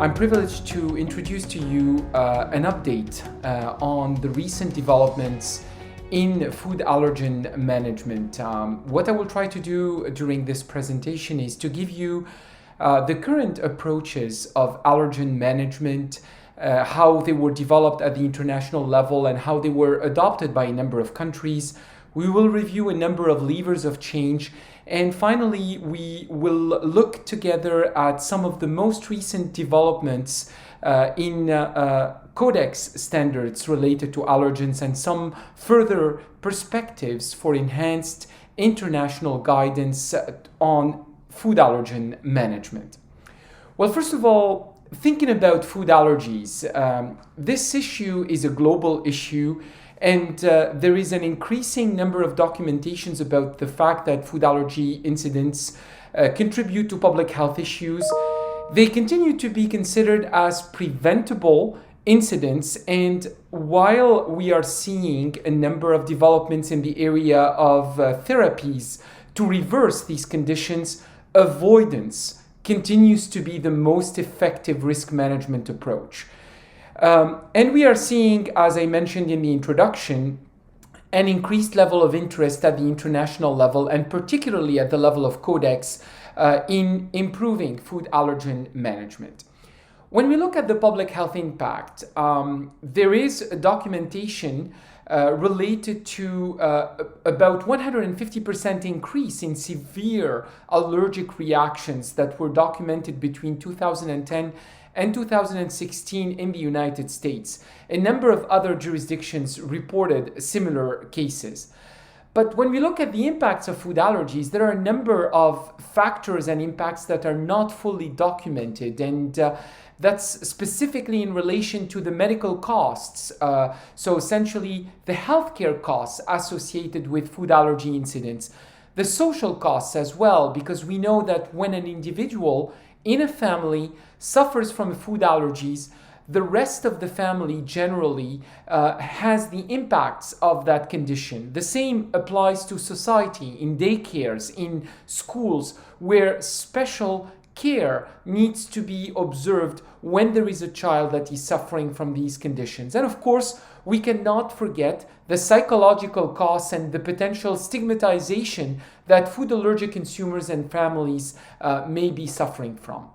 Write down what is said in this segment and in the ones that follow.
I'm privileged to introduce to you an update on the recent developments in food allergen management. What I will try to do during this presentation is to give you the current approaches of allergen management, how they were developed at the international level and how they were adopted by a number of countries. We will review a number of levers of change, and finally we will look together at some of the most recent developments in Codex Standards related to allergens and some further perspectives for enhanced international guidance on food allergen management. Well, first of all, thinking about food allergies, this issue is a global issue, and there is an increasing number of documentations about the fact that food allergy incidents contribute to public health issues. They continue to be considered as preventable incidents, and while we are seeing a number of developments in the area of therapies to reverse these conditions, avoidance continues to be the most effective risk management approach. And we are seeing, as I mentioned in the introduction, an increased level of interest at the international level and particularly at the level of Codex in improving food allergen management. When we look at the public health impact, there is a documentation related to about 150% increase in severe allergic reactions that were documented between 2010 and 2016 in the United States. A number of other jurisdictions reported similar cases. But when we look at the impacts of food allergies, there are a number of factors and impacts that are not fully documented, and that's specifically in relation to the medical costs. So essentially the healthcare costs associated with food allergy incidents, the social costs as well, because we know that when an individual in a family suffers from food allergies, the rest of the family generally has the impacts of that condition. The same applies to society, in daycares, in schools, where special care needs to be observed when there is a child that is suffering from these conditions. And of course, we cannot forget the psychological costs and the potential stigmatization that food allergic consumers and families may be suffering from.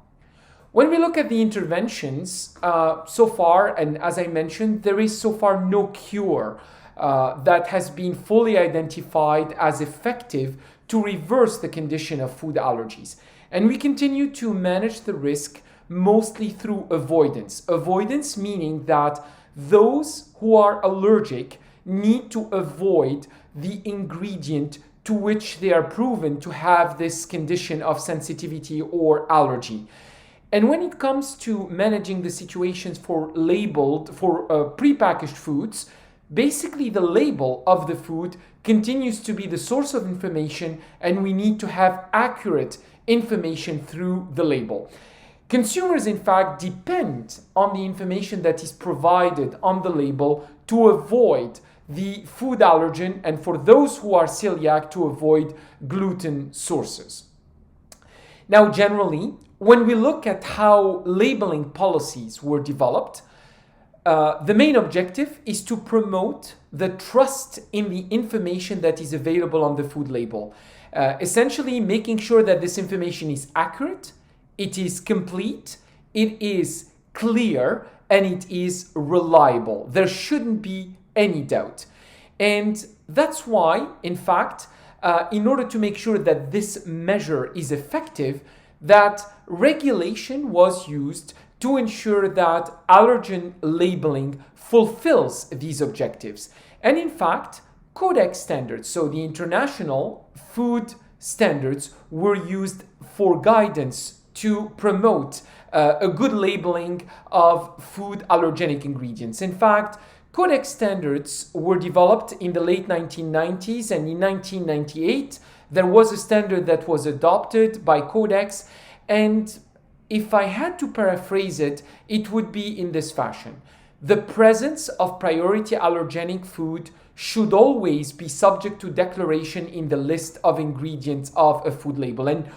When we look at the interventions so far, and as I mentioned, there is so far no cure that has been fully identified as effective to reverse the condition of food allergies. And we continue to manage the risk mostly through avoidance. Avoidance meaning that those who are allergic need to avoid the ingredient to which they are proven to have this condition of sensitivity or allergy. And when it comes to managing the situations for prepackaged foods, basically the label of the food continues to be the source of information, and we need to have accurate information through the label. Consumers, in fact, depend on the information that is provided on the label to avoid the food allergen, and for those who are celiac, to avoid gluten sources. Now, generally, when we look at how labeling policies were developed, the main objective is to promote the trust in the information that is available on the food label. Essentially making sure that this information is accurate, it is complete, it is clear, and it is reliable. There shouldn't be any doubt. And that's why, in fact, in order to make sure that this measure is effective, that regulation was used to ensure that allergen labeling fulfills these objectives. And in fact, Codex Standards, so the international food standards, were used for guidance to promote a good labeling of food allergenic ingredients. In fact, Codex Standards were developed in the late 1990s, and in 1998 there was a standard that was adopted by Codex, and if I had to paraphrase it, it would be in this fashion. The presence of priority allergenic food should always be subject to declaration in the list of ingredients of a food label. And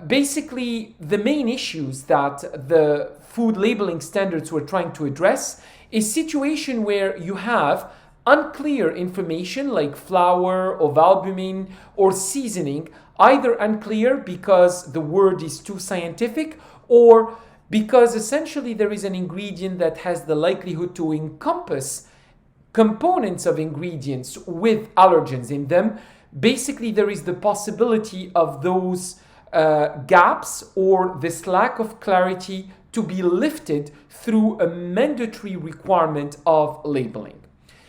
basically, the main issues that the food labeling standards were trying to address is situation where you have unclear information like flour, ovalbumin, or seasoning, either unclear because the word is too scientific or because essentially there is an ingredient that has the likelihood to encompass components of ingredients with allergens in them. Basically, there is the possibility of those gaps or this lack of clarity to be lifted through a mandatory requirement of labeling.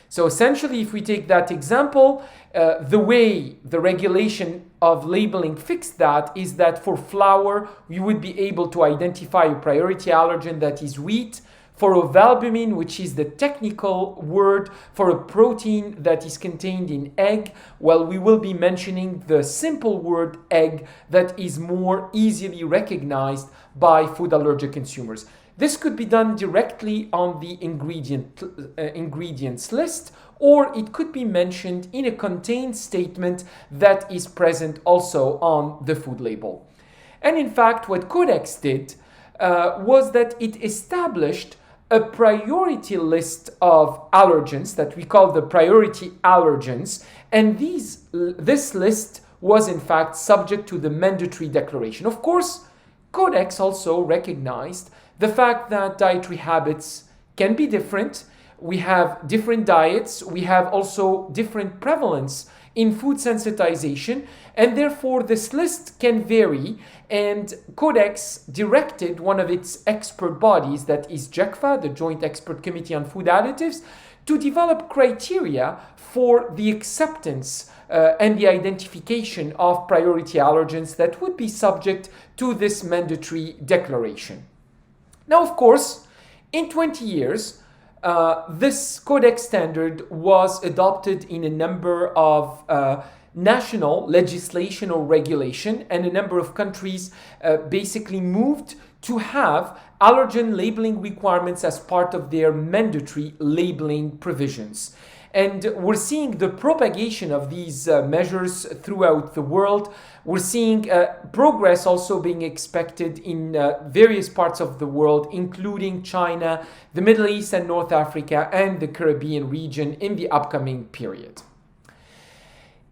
So essentially, if we take that example, the way the regulation of labeling fixed that is that for flour, you would be able to identify a priority allergen that is wheat. For ovalbumin, which is the technical word for a protein that is contained in egg, well, we will be mentioning the simple word egg that is more easily recognized by food allergic consumers. This could be done directly on the ingredients list, or it could be mentioned in a contained statement that is present also on the food label. And in fact, what Codex did was that it established a priority list of allergens that we call the priority allergens, and this list was in fact subject to the mandatory declaration. Of course, Codex also recognized the fact that dietary habits can be different. We have different diets, we have also different prevalence in food sensitization, and therefore this list can vary. And Codex directed one of its expert bodies, that is JECFA, the Joint Expert Committee on Food Additives, to develop criteria for the acceptance and the identification of priority allergens that would be subject to this mandatory declaration. Now, of course, in 20 years, this Codex standard was adopted in a number of national legislation or regulation, and a number of countries basically moved to have allergen labeling requirements as part of their mandatory labeling provisions. And we're seeing the propagation of these measures throughout the world. We're seeing progress also being expected in various parts of the world, including China, the Middle East and North Africa, and the Caribbean region in the upcoming period.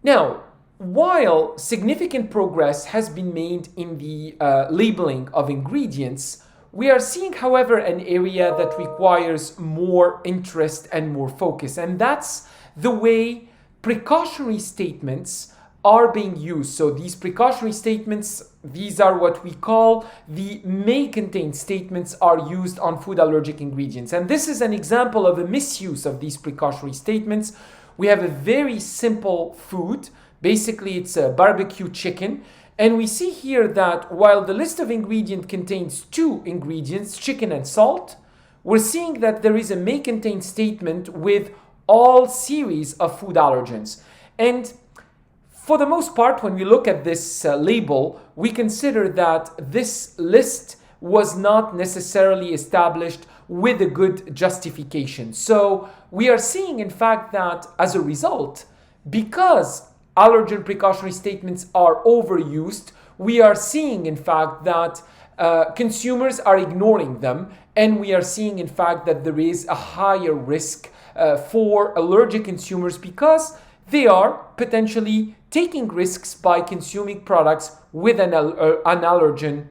Now, while significant progress has been made in the labeling of ingredients, we are seeing, however, an area that requires more interest and more focus, and that's the way precautionary statements are being used. So these precautionary statements, these are what we call the may contain statements, are used on food allergic ingredients. And this is an example of a misuse of these precautionary statements. We have a very simple food. Basically, it's a barbecue chicken. And we see here that while the list of ingredients contains 2 ingredients, chicken and salt, we're seeing that there is a may contain statement with all series of food allergens. And for the most part, when we look at this label, we consider that this list was not necessarily established with a good justification. So we are seeing, in fact, that as a result, because allergen precautionary statements are overused, we are seeing, in fact, that consumers are ignoring them, and we are seeing, in fact, that there is a higher risk for allergic consumers because they are potentially taking risks by consuming products with an allergen.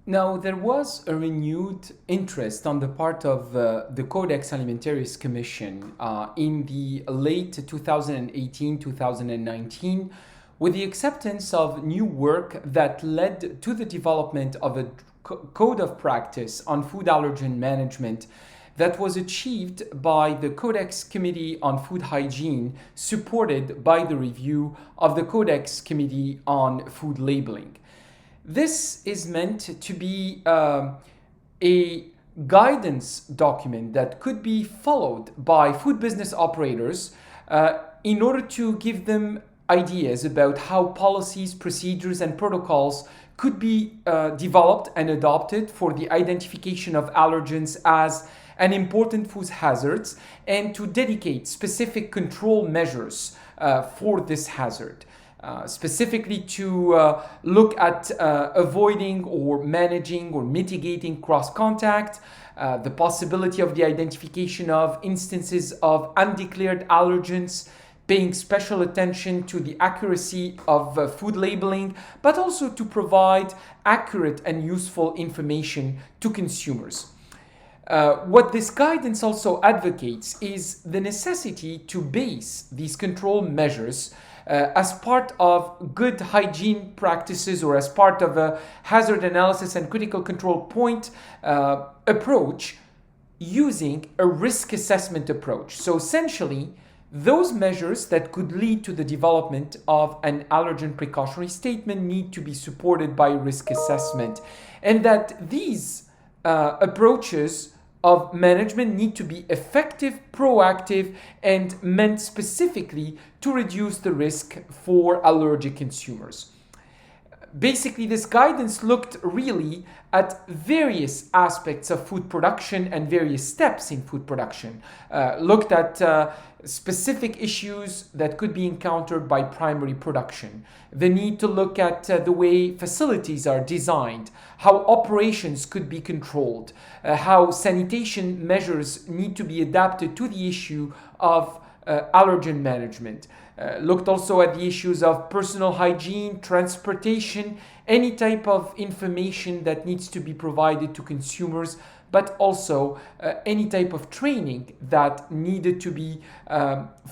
Now, there was a renewed interest on the part of the Codex Alimentarius Commission in the late 2018-2019 with the acceptance of new work that led to the development of a code of practice on food allergen management that was achieved by the Codex Committee on Food Hygiene, supported by the review of the Codex Committee on Food Labeling. This is meant to be a guidance document that could be followed by food business operators in order to give them ideas about how policies, procedures, and protocols could be developed and adopted for the identification of allergens as an important food hazards, and to dedicate specific control measures for this hazard. specifically to look at avoiding or managing or mitigating cross-contact, the possibility of the identification of instances of undeclared allergens, paying special attention to the accuracy of food labeling, but also to provide accurate and useful information to consumers. What this guidance also advocates is the necessity to base these control measures as part of good hygiene practices or as part of a hazard analysis and critical control point approach using a risk assessment approach. So essentially, those measures that could lead to the development of an allergen precautionary statement need to be supported by risk assessment, and that these approaches of management need to be effective, proactive, and meant specifically to reduce the risk for allergic consumers. Basically, this guidance looked really at various aspects of food production and various steps in food production, looked at specific issues that could be encountered by primary production, the need to look at the way facilities are designed, how operations could be controlled, how sanitation measures need to be adapted to the issue of allergen management. Looked also at the issues of personal hygiene, transportation, any type of information that needs to be provided to consumers, but also any type of training that needed to be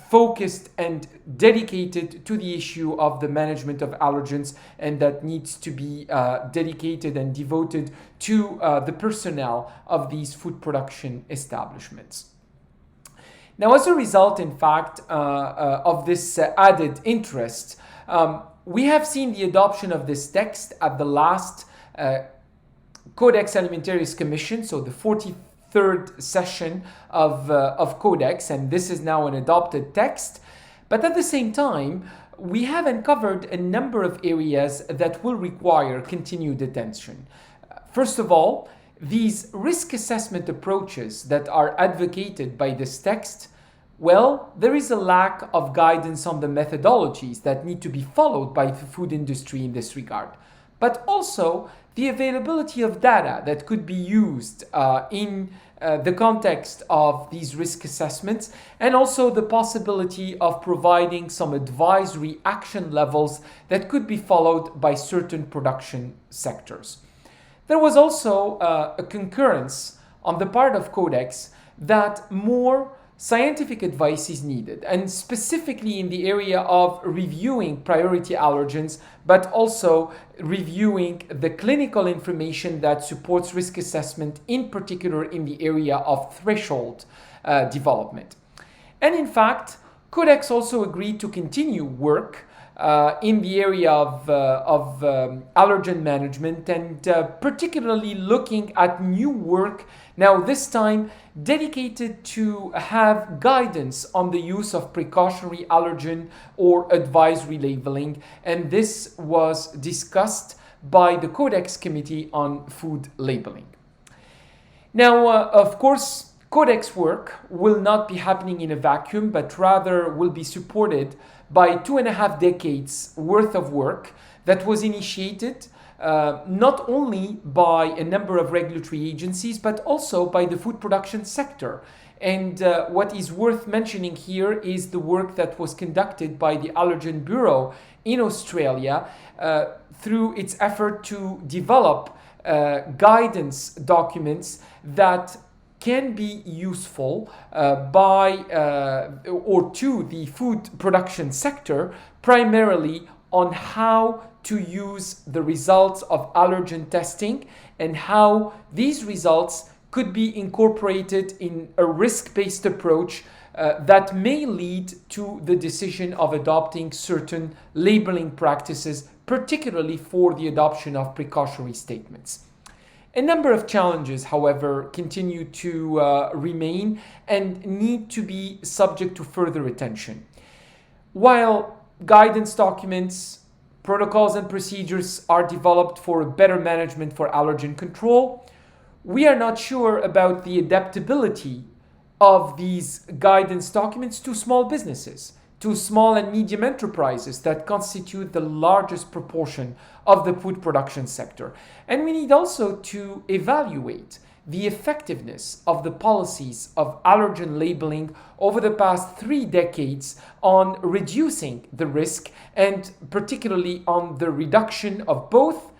focused and dedicated to the issue of the management of allergens, and that needs to be dedicated and devoted to the personnel of these food production establishments. Now, as a result, in fact, of this added interest, we have seen the adoption of this text at the last Codex Alimentarius Commission, so the 43rd session of Codex, and this is now an adopted text. But at the same time, we have uncovered a number of areas that will require continued attention. First of all, these risk assessment approaches that are advocated by this text, well, there is a lack of guidance on the methodologies that need to be followed by the food industry in this regard, but also the availability of data that could be used in the context of these risk assessments, and also the possibility of providing some advisory action levels that could be followed by certain production sectors. There was also a concurrence on the part of Codex that more scientific advice is needed, and specifically in the area of reviewing priority allergens, but also reviewing the clinical information that supports risk assessment, in particular in the area of threshold development. And in fact, Codex also agreed to continue work in the area of allergen management, and particularly looking at new work, now this time dedicated to have guidance on the use of precautionary allergen or advisory labeling, and this was discussed by the Codex Committee on Food Labeling. Now, of course, Codex work will not be happening in a vacuum, but rather will be supported by 2.5 decades worth of work that was initiated not only by a number of regulatory agencies, but also by the food production sector. And what is worth mentioning here is the work that was conducted by the Allergen Bureau in Australia through its effort to develop guidance documents that can be useful or to the food production sector, primarily on how to use the results of allergen testing and how these results could be incorporated in a risk-based approach that may lead to the decision of adopting certain labeling practices, particularly for the adoption of precautionary statements. A number of challenges, however, continue to remain and need to be subject to further attention. While guidance documents, protocols and procedures are developed for a better management for allergen control, we are not sure about the adaptability of these guidance documents to small businesses. to small and medium enterprises that constitute the largest proportion of the food production sector. And we need also to evaluate the effectiveness of the policies of allergen labeling over the past 3 decades on reducing the risk, and particularly on the reduction of both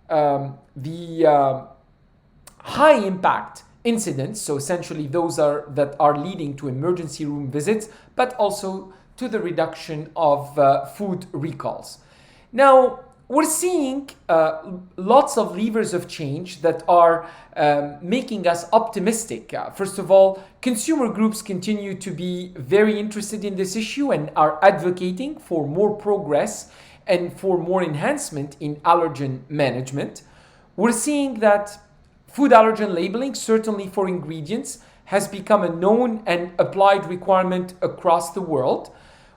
the high impact incidents, so essentially those that are leading to emergency room visits, but also to the reduction of food recalls. Now, we're seeing lots of levers of change that are making us optimistic. First of all, consumer groups continue to be very interested in this issue and are advocating for more progress and for more enhancement in allergen management. We're seeing that food allergen labeling, certainly for ingredients, has become a known and applied requirement across the world.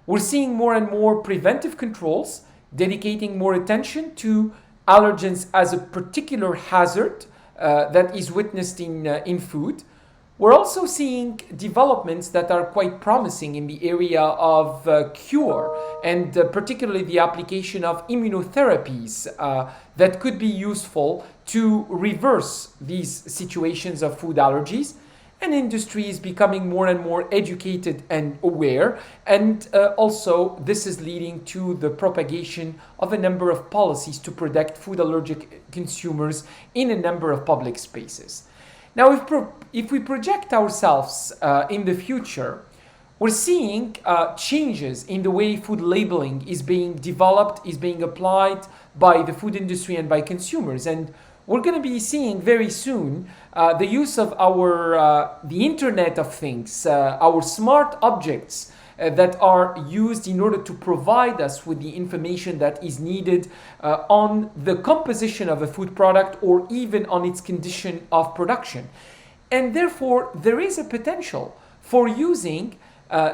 We're seeing more and more preventive controls dedicating more attention to allergens as a particular hazard that is witnessed in food. We're also seeing developments that are quite promising in the area of cure, and particularly the application of immunotherapies that could be useful to reverse these situations of food allergies. And industry is becoming more and more educated and aware, and also this is leading to the propagation of a number of policies to protect food allergic consumers in a number of public spaces. Now, if we project ourselves in the future, we're seeing changes in the way food labeling is being developed, is being applied by the food industry and by consumers. And we're going to be seeing very soon the use of the Internet of Things, our smart objects that are used in order to provide us with the information that is needed on the composition of a food product or even on its condition of production. And therefore, there is a potential for using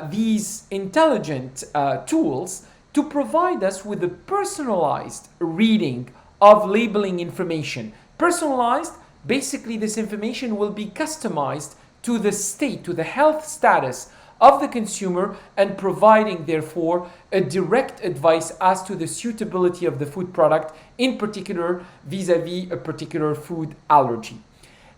these intelligent tools to provide us with a personalized reading of labeling information. Personalized, basically this information will be customized to the state, to the health status of the consumer, and providing therefore a direct advice as to the suitability of the food product, in particular vis-a-vis a particular food allergy.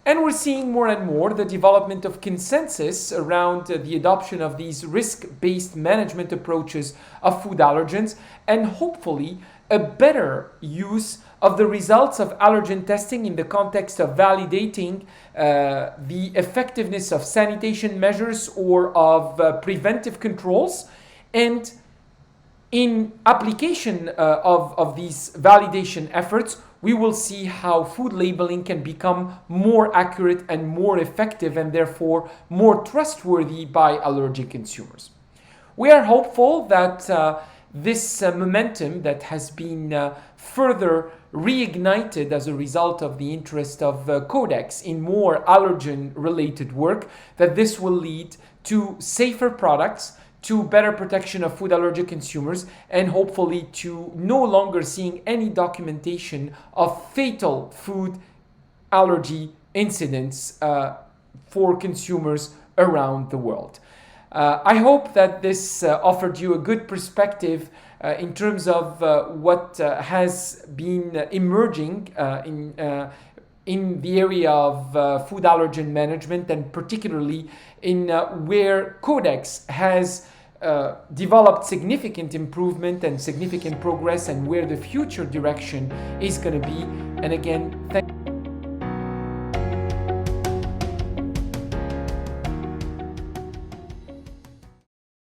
And we're seeing more and more the development of consensus around the adoption of these risk-based management approaches of food allergens, and hopefully a better use of the results of allergen testing in the context of validating the effectiveness of sanitation measures or of preventive controls. And in application of these validation efforts, we will see how food labeling can become more accurate and more effective, and therefore more trustworthy by allergic consumers. We are hopeful that this momentum that has been further reignited as a result of the interest of Codex in more allergen-related work, that this will lead to safer products, to better protection of food allergic consumers, and hopefully to no longer seeing any documentation of fatal food allergy incidents for consumers around the world. I hope that this offered you a good perspective in terms of what has been emerging in the area of food allergen management, and particularly in where Codex has developed significant improvement and significant progress, and where the future direction is going to be. And again, thank you.